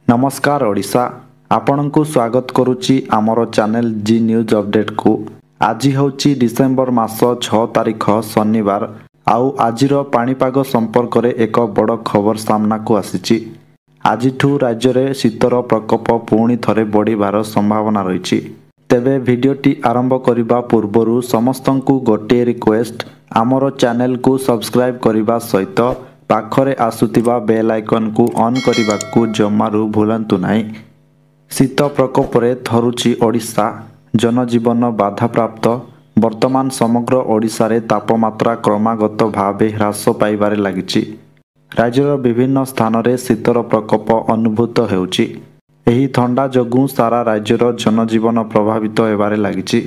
नमस्कार ओडिशा आपणको स्वागत करुच्ची आमर चैनल जी न्यूज अपडेट को। आज हूँ डिसेम्बर मास 6 तारिख शनिवार आउ आजिर पाणीपाग संपर्क में एक बड़ खबर सामना को आसी। आज राज्य में शीतर प्रकोप पुणी थे बढ़िबार संभावना रही। तेबे भिडियोटी आरंभ करने पूर्व समस्त को गोटे रिक्वेस्ट आमर चैनल को सब्सक्राइब करने सहित पाखरे आसुतिबा बेल आइकन को ऑन करने को जमारू भूलंतु नहीं। शीत प्रकोप रे थरुची ओडिशा, जनजीवन बाधाप्राप्त। वर्तमान समग्र ओडिशा रे तापमात्रा क्रमागत भावे ह्रास पाइबारे लागिछि। राज्यर विभिन्न स्थान रे शीतर प्रकोप अनुभूत हेउछि। एही थंडा जोगु सारा राज्यर जनजीवन प्रभावित हेबारे लागिछि।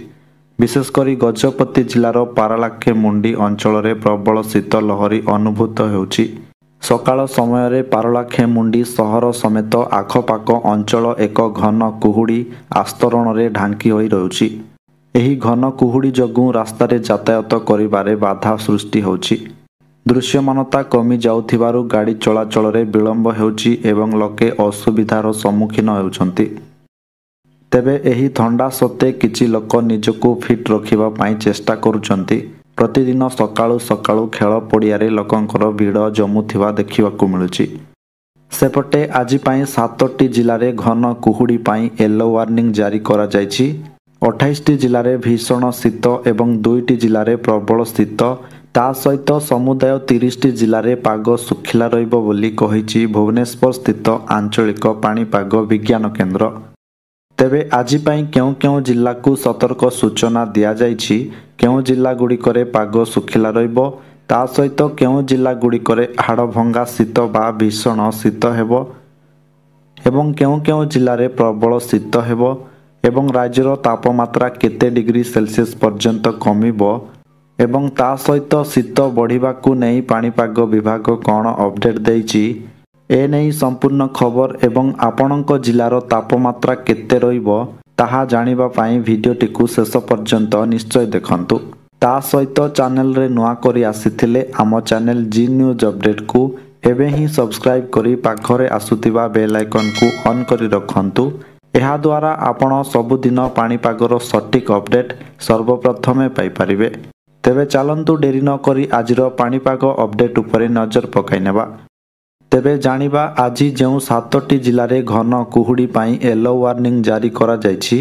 विशेषकर गजपति जिलार पारलाखेमुंडी अंचल में प्रबल शीत लहरी अनुभूत हेउछि। सकाळ समय पारलाखेमुंडी सहर समेत आखपाख अंचल एक घन कुहुड़ी आस्तरण में ढांकी होई रहुछि। एही घन कुहुड़ी जोगु रास्तार यातायात करिबारे बाधा सृष्टि होछि। दृश्यमानता कमी जाउथिबारु गाड़ी चलाचल में विलंब हेउछि एवं लोके असुविधार सम्मुखीन हेउछन्ति। तेबे एही थंडा सत्ते किछि लोक निजको फिट रखिबा पाई चेष्टा करुचंती। प्रतिदिन सकाळु सकाळु खेल पड़ियारे लोकंकर भिड़ जमुथिबा देखिबाकू मिलुछि। सेपटे आज पाई 7टी जिल्लारे घन कुहुड़ी पाई येलो वार्निंग जारी करा जायछि। 28टी जिल्लारे भीषण शीत एवं 2टी जिल्लारे प्रबल शीत ता सहित समुदाय 30टी जिल्लारे पाग सुखिला रहिबो बोली कहिछि भुवनेश्वर स्थित आंचलिक पाणीपाग विज्ञान केन्द्र। तेबे आज पाई क्यों क्यों जिला को सतर्क सूचना दिया जाइछि, क्यों जिला गुड़िकरे पाग सुखिला रहिबो ता सहित क्यों जिला गुड़िकरे हाड़भंगा शीत बा भीषण शीत हेबो एवं क्यों जिले में प्रबल शीत हेबो एवं राज्यर तापमात्रा केते डिग्री सेल्सियस पर्यंत कमिबो एवं ता सहित शीत बढ़िबाकू नहीं पाणीपाग विभाग कौन अपडेट देइछि ए नहीं संपूर्ण खबर एवं आपणक जिलार तापमात्रा केते रहिबो ताहा जानिबा पाई भिडियोटी को शेष पर्यंत निश्चय देखंतु। ता सहित चैनल रे नुआ करी आसीथिले आम चैनल जी न्यूज अपडेट को एबे ही सब्सक्राइब करी पाखरे आसुतिबा बेल आइकन को ऑन करी रखंतु। एहा द्वारा आपण सबुदिन पाणीपागर सटीक अपडेट सर्वप्रथमे पाई परिबे। तेबे चलंतु डेरी न करी आजिर पाणीपाग अपडेट उपरे नजर पकाई नेबा। तेबे जानिबा आज जो 7टी जिल्लारे घन कुहुड़ी पाई येलो वार्निंग जारी करा जायछि।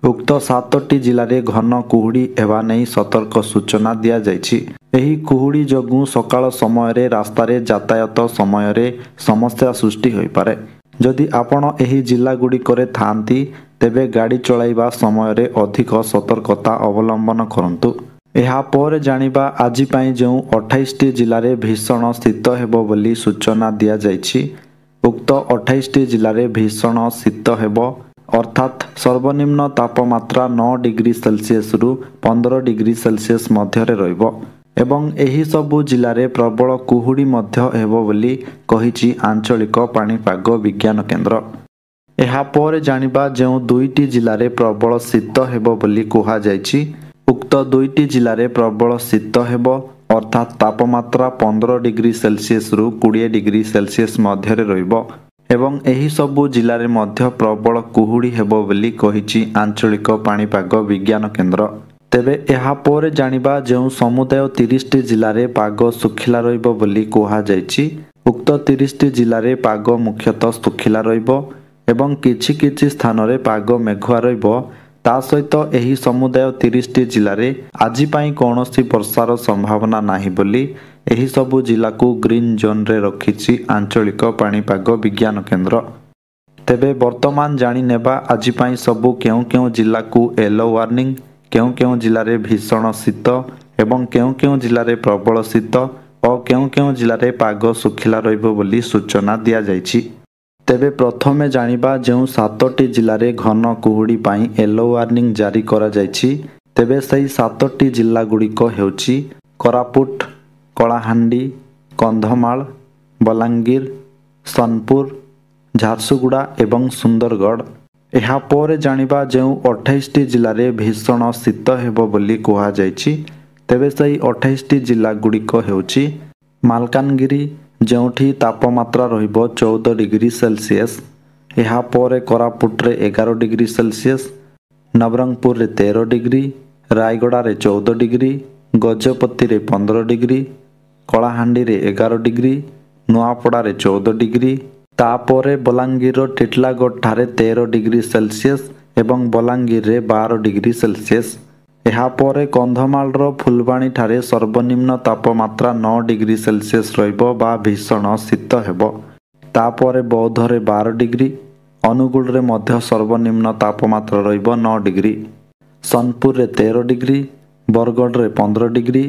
उक्त 7टी जिल्लारे घन कुहुड़ी हेबा नहीं सतर्क सूचना दिया जायछि। एही कुहुड़ी जोगु सकाळ समय रे रास्तारे यातायात समय रे समस्या सृष्टि होई पारे। जदि आपण एही जिल्ला गुड़िकरे थांती तेबे गाड़ी चलाइबा समय रे अधिक सतर्कता अवलंबन करंतु। एहा पर जानिबा आज पाई जो 28टी जिल्लारे भीषण शीत हेबो बोली सूचना दिया जायछि। उक्त 28टी जिल्लारे भीषण शीत हेबो अर्थात सर्वनिम्न तापमात्रा 9 डिग्री सेल्सियस रु 15 डिग्री सेल्सियस मध्य रहिबो एवं एही सबु जिल्लारे प्रबल कुहुड़ी मध्य हेबो बोली कहिछि आंचलिक पाणीपाग विज्ञान केन्द्र। एहा पर जानिबा जो 2टी जिल्लारे प्रबल शीत हेबो बोली कुहा जायछि। उक्त 2टी जिल्लारे प्रबल शीत हेबो अर्थात तापमात्रा 15 डिग्री सेल्सियस रु 20 डिग्री सेल्सियस मध्य रहिबो एवं एही सबु जिल्लारे मध्य प्रबल कुहुड़ी हेबो बोली कहिछि आंचलिक पाणीपाग विज्ञान केन्द्र। तेबे एहा पर जानिबा जो समुदाय 30टी जिल्लारे पाग सुखिला रहिबो बोली कुहा जायछि। उक्त 30टी जिल्लारे पाग मुख्यतः सुखिला रहिबो एवं किछि किछि स्थान रे पाग मेघुआ रहिबो ता सहित एही समुदाय 30टी जिल्लारे आज पाई कौनसी वर्षार संभावना नाही बोली एही सबु जिला को ग्रीन जोन रे रखिछि आंचलिक पाणीपाग विज्ञान केन्द्र। तेबे वर्तमान जानि नेबा आज पाई सबु क्यों जिला को येलो वार्निंग, क्यों जिले में भीषण शीत एवं क्यों जिले में प्रबल शीत और क्यों जिले में पाग सुखिला रहिबो बोली सूचना दिया जायछि। तेबे प्रथमे जानिबा जो 7टी जिल्लारे घन कुहुड़ी पाई येलो वार्निंग जारी करा जायछि। तेबे सही 7टी जिल्ला गुड़िक हेउछि कोरापुट, कलाहांडी, कंधमाल, बलांगीर, सोनपुर, झारसुगुड़ा एवं सुंदरगढ़। एहा पर जानिबा जो 28टी जिल्लारे भीषण शीत हेबो बोली कुहा जायछि। तेबे सही 28टी जिल्ला गुड़िक हेउछि मालकानगिरी जोठी तापमात्रा रहिबो 14 डिग्री सेल्सियस, ଏହାପରେ କୋରାପୁଟରେ 11 ଡିଗ୍ରୀ ସେଲସିୟସ୍, ନବରଙ୍ଗପୁରରେ 13 ଡିଗ୍ରୀ, ରାୟଗଡ଼ାରେ 14 ଡିଗ୍ରୀ, ଗଜପତିରେ 15 ଡିଗ୍ରୀ, କଳାହାଣ୍ଡିରେ 11 ଡିଗ୍ରୀ, ନୂଆପଡ଼ାରେ 14 ଡିଗ୍ରୀ। ତାପରେ ବଲାଙ୍ଗୀରର ଟିଟଲାଗଡ଼ଠାରେ 13 ଡିଗ୍ରୀ ସେଲସିୟସ୍ ଏବଂ ବଲାଙ୍ଗୀରରେ 12 ଡିଗ୍ରୀ ସେଲସିୟସ୍। ଏହାପରେ କନ୍ଧମାଳର ଫୁଲବାଣୀଠାରେ ସର୍ବନିମ୍ନ ତାପମାତ୍ରା 9 ଡିଗ୍ରୀ ସେଲସିୟସ୍ ରହିବ ବା ଭୀଷଣ ଶୀତ ହେବ। ତାପରେ ବୌଦ୍ଧରେ 12 ଡିଗ୍ରୀ, ଅନୁଗୁଳରେ ମଧ୍ୟ ସର୍ବନିମ୍ନ ତାପମାତ୍ରା ରହିବ 9 ଡିଗ୍ରୀ, ସୋନପୁରରେ 13 ଡିଗ୍ରୀ, ବରଗଡ଼ରେ 15 ଡିଗ୍ରୀ,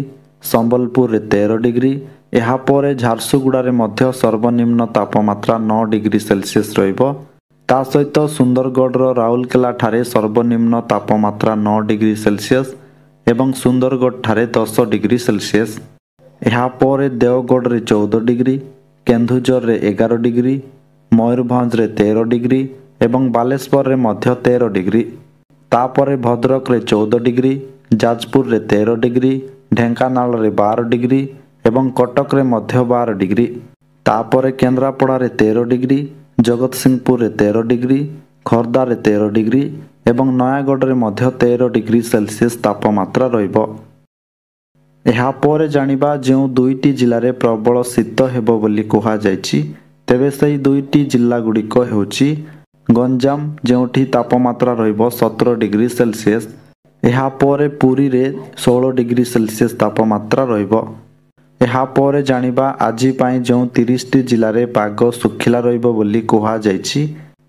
ସମ୍ବଲପୁରରେ 13 ଡିଗ୍ରୀ। ଏହାପରେ ଝାରସୁଗୁଡ଼ାରେ ମଧ୍ୟ ସର୍ବନିମ୍ନ ତାପମାତ୍ରା 9 ଡିଗ୍ରୀ ସେଲସିୟସ୍ ରହିବ। ତା ସହିତ ସୁନ୍ଦରଗଡ଼ର ରାଉରକେଲାଠାରେ ସର୍ବନିମ୍ନ ତାପମାତ୍ରା 9 ଡିଗ୍ରୀ ସେଲସିୟସ୍ ଏବଂ ସୁନ୍ଦରଗଡ଼ଠାରେ 10 ଡିଗ୍ରୀ ସେଲସିୟସ୍। ଏହାପରେ ଦେଓଗଡ଼ରେ 14 ଡିଗ୍ରୀ, କେନ୍ଦୁଝରରେ 11 ଡିଗ୍ରୀ, ମୟୂରଭଞ୍ଜରେ 13 ଡିଗ୍ରୀ ଏବଂ ବାଲେଶ୍ୱରରେ ମଧ୍ୟ 13 ଡିଗ୍ରୀ। ତାପରେ ଭଦ୍ରକରେ 14 ଡିଗ୍ରୀ, ଯାଜପୁରରେ 13 ଡିଗ୍ରୀ, ଢେଙ୍କାନାଳରେ 12 ଡିଗ୍ରୀ ଏବଂ କଟକରେ ମଧ୍ୟ 12 ଡିଗ୍ରୀ। ତାପରେ କେନ୍ଦ୍ରାପଡ଼ାରେ 13 ଡିଗ୍ରୀ, ଜଗତସିଂହପୁରରେ 13 ଡିଗ୍ରୀ, ଖୋର୍ଦ୍ଧାରେ 13 ଡିଗ୍ରୀ ଏବଂ ନୟାଗଡ଼ରେ ମଧ୍ୟ 13 ଡିଗ୍ରୀ ସେଲସିୟସ୍ ତାପମାତ୍ରା ରହିବ। ଏହାପରେ ଜାଣିବା ଯେଉଁ ଦୁଇଟି ଜିଲ୍ଲାରେ ପ୍ରବଳ ଶୀତ ହେବ ବୋଲି କୁହାଯାଇଛି, ତେବେ ସେହି ଦୁଇଟି ଜିଲ୍ଲାଗୁଡ଼ିକ ହେଉଛି ଗଞ୍ଜାମ, ଯେଉଁଠି ତାପମାତ୍ରା ରହିବ 17 ଡିଗ୍ରୀ ସେଲସିୟସ୍। ଏହାପରେ ପୁରୀରେ 16 ଡିଗ୍ରୀ ସେଲସିୟସ୍ ତାପମାତ୍ରା ରହିବ। ଏହାପରେ ଜାଣିବା ଆଜି ପାଇଁ ଯେଉଁ 30ଟି ଜିଲ୍ଲାରେ ପାଗ ଶୁଖିଲା ରହିବ ବୋଲି କୁହାଯାଇଛି,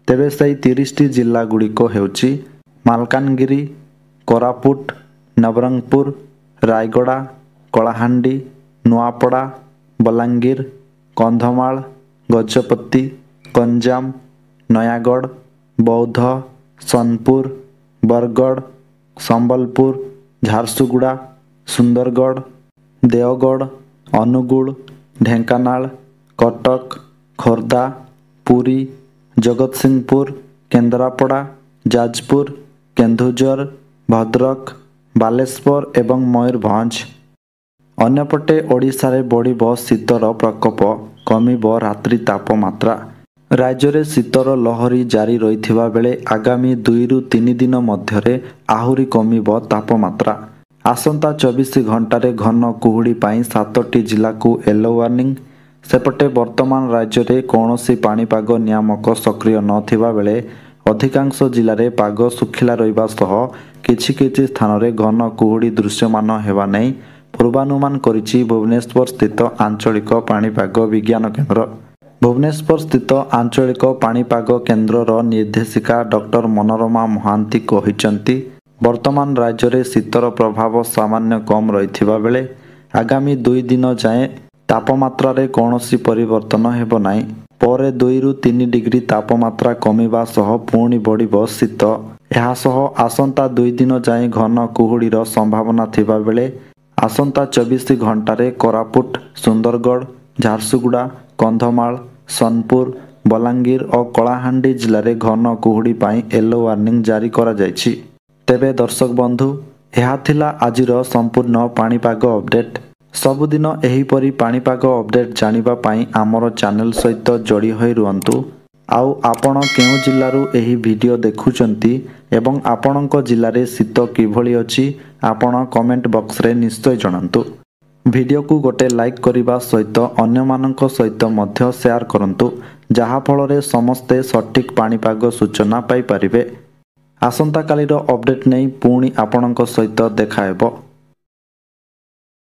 ତେବେ ସେହି 30ଟି ଜିଲ୍ଲାଗୁଡ଼ିକ ହେଉଛି ମାଲକାନଗିରି, କୋରାପୁଟ, ନବରଙ୍ଗପୁର, ରାୟଗଡ଼ା, କଳାହାଣ୍ଡି, ନୂଆପଡ଼ା, ବଲାଙ୍ଗୀର, କନ୍ଧମାଳ, ଗଜପତି, ଗଞ୍ଜାମ, ନୟାଗଡ଼, ବୌଦ୍ଧ, ସୋନପୁର, ବରଗଡ଼, ସମ୍ବଲପୁର, ଝାରସୁଗୁଡ଼ା, ସୁନ୍ଦରଗଡ଼, ଦେଓଗଡ଼, ଅନୁଗୁଳ, ଢେଙ୍କାନାଳ, କଟକ, ଖୋର୍ଦ୍ଧା, ପୁରୀ, ଜଗତସିଂହପୁର, କେନ୍ଦ୍ରାପଡ଼ା, ଯାଜପୁର, କେନ୍ଦୁଝର, ଭଦ୍ରକ, ବାଲେଶ୍ୱର ଏବଂ ମୟୂରଭଞ୍ଜ। ଅନ୍ୟପଟେ ଓଡ଼ିଶାରେ ବଢ଼ିବ ଶୀତର ପ୍ରକୋପ, କମିବ ରାତ୍ରି ତାପମାତ୍ରା। ରାଜ୍ୟରେ ଶୀତର ଲହରୀ ଜାରି ରହିଥିବା ବେଳେ ଆଗାମୀ 2ରୁ 3 ଦିନ ମଧ୍ୟରେ ଆହୁରି କମିବ ତାପମାତ୍ରା। ଆସନ୍ତା 24 ଘଣ୍ଟାରେ ଘନ କୁହୁଡ଼ି ପାଇଁ 7ଟି ଜିଲ୍ଲାକୁ ୟେଲୋ ୱାର୍ଣ୍ଣିଂ। ସେପଟେ ବର୍ତ୍ତମାନ ରାଜ୍ୟରେ କୌଣସି ପାଣିପାଗ ନିୟାମକ ସକ୍ରିୟ ନଥିବା ବେଳେ ଅଧିକାଂଶ ଜିଲ୍ଲାରେ ପାଗ ଶୁଖିଲା ରହିବା ସହ କିଛି କିଛି ସ୍ଥାନରେ ଘନ କୁହୁଡ଼ି ଦୃଶ୍ୟମାନ ହେବା ନେଇ ପୂର୍ବାନୁମାନ କରିଛି ଭୁବନେଶ୍ୱର ସ୍ଥିତ ଆଞ୍ଚଳିକ ପାଣିପାଗ ବିଜ୍ଞାନ କେନ୍ଦ୍ର। ଭୁବନେଶ୍ୱର ସ୍ଥିତ ଆଞ୍ଚଳିକ ପାଣିପାଗ କେନ୍ଦ୍ରର ନିର୍ଦ୍ଦେଶିକା ଡକ୍ଟର ମନୋରମା ମହାନ୍ତି କହିଛନ୍ତି, ବର୍ତ୍ତମାନ ରାଜ୍ୟରେ ଶୀତର ପ୍ରଭାବ ସାମାନ୍ୟ କମ୍ ରହିଥିବା ବେଳେ ଆଗାମୀ 2 ଦିନ ଯାଏଁ ତାପମାତ୍ରାରେ କୌଣସି ପରିବର୍ତ୍ତନ ହେବ ନାହିଁ। ପରେ 2ରୁ 3 ଡିଗ୍ରୀ ତାପମାତ୍ରା କମିବା ସହ ପୁଣି ବଢ଼ିବ ଶୀତ। ଏହାସହ ଆସନ୍ତା 2 ଦିନ ଯାଏଁ ଘନ କୁହୁଡ଼ିର ସମ୍ଭାବନା ଥିବା ବେଳେ ଆସନ୍ତା 24 ଘଣ୍ଟାରେ କୋରାପୁଟ, ସୁନ୍ଦରଗଡ଼, ଝାରସୁଗୁଡ଼ା, କନ୍ଧମାଳ, ସୋନପୁର, ବଲାଙ୍ଗୀର ଓ କଳାହାଣ୍ଡି ଜିଲ୍ଲାରେ ଘନ କୁହୁଡ଼ି ପାଇଁ ୟେଲୋ ୱାର୍ଣ୍ଣିଂ ଜାରି କରାଯାଇଛି। ତେବେ ଦର୍ଶକ ବନ୍ଧୁ, ଏହା ଥିଲା ଆଜିର ସମ୍ପୂର୍ଣ୍ଣ ପାଣିପାଗ ଅପଡେଟ୍। ସବୁଦିନ ଏହିପରି ପାଣିପାଗ ଅପଡେଟ୍ ଜାଣିବା ପାଇଁ ଆମର ଚ୍ୟାନେଲ ସହିତ ଯୋଡ଼ି ହୋଇ ରୁହନ୍ତୁ। ଆଉ ଆପଣ କେଉଁ ଜିଲ୍ଲାରୁ ଏହି ଭିଡ଼ିଓ ଦେଖୁଛନ୍ତି ଏବଂ ଆପଣଙ୍କ ଜିଲ୍ଲାରେ ଶୀତ କିଭଳି ଅଛି, ଆପଣ କମେଣ୍ଟ ବକ୍ସରେ ନିଶ୍ଚୟ ଜଣାନ୍ତୁ। ଭିଡ଼ିଓକୁ ଗୋଟେ ଲାଇକ୍ କରିବା ସହିତ ଅନ୍ୟମାନଙ୍କ ସହିତ ମଧ୍ୟ ସେୟାର କରନ୍ତୁ, ଯାହାଫଳରେ ସମସ୍ତେ ସଠିକ୍ ପାଣିପାଗ ସୂଚନା ପାଇପାରିବେ। ଆସନ୍ତାକାଲିର ଅପଡେଟ୍ ନେଇ ପୁଣି ଆପଣଙ୍କ ସହିତ ଦେଖା ହେବ।